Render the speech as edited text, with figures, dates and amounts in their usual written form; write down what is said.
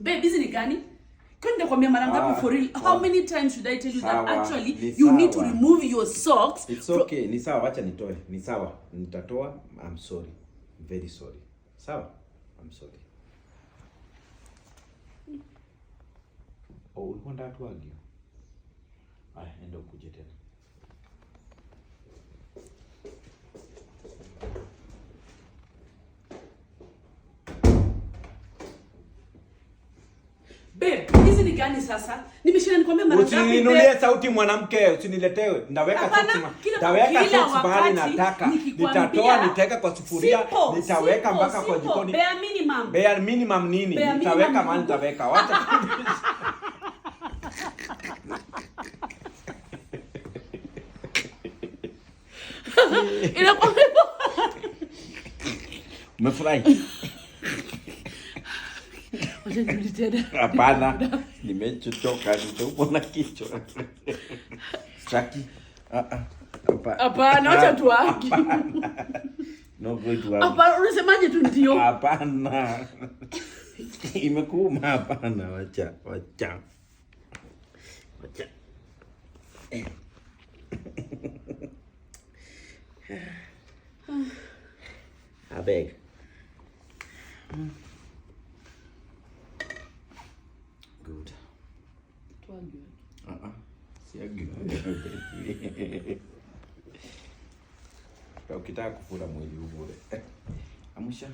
Babe, hizi ni gani? Kwani nakwambia mara ngapi for real? How many times should I tell you that actually you need to remove your socks? It's okay. Ni sawa, acha nitoe. Ni sawa. Nitatoa. I'm sorry. Very sorry. Sawa? I'm sorry. Oh, ulikuwa nataka tuage. Enda ukuje tena. Babe, hizi ni gani sasa? Nimeshinda nikwambia mara ngapi? Usininulie sauti mwanamke, usiniletewe. Ndaweka socks mahali nataka. Nitatoa nitaweka kwa sufuria, nitaweka mpaka kwa jikoni. Bare minimum. Bare minimum nini? Nitaweka mahali nitaweka. Wacha. Inakuwa umefurahi? Wacha nirudi tena. Hapana, nimechoka, nitaumwa na kichwa. Saki. Hapana, acha tuage. No go to work. Hapana, unasemaje tu ndio? Hapana. Imekuuma hapana, wacha. I beg. Good. Siagi. Ukitaka kufura mwili ubure. Amusha.